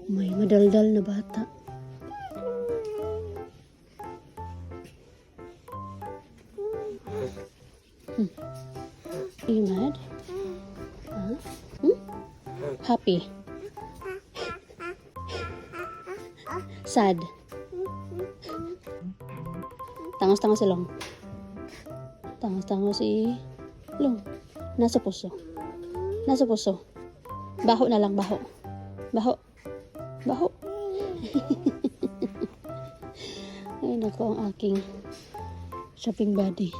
May madaldal na bata. Are you mad? Huh? Happy? Sad? Tangos-tangos si Long. Tangos-tangos si Long. Nasa puso. Nasa puso. Baho na lang, baho. Baho. Baho. Ay, naku ang aking shopping buddy.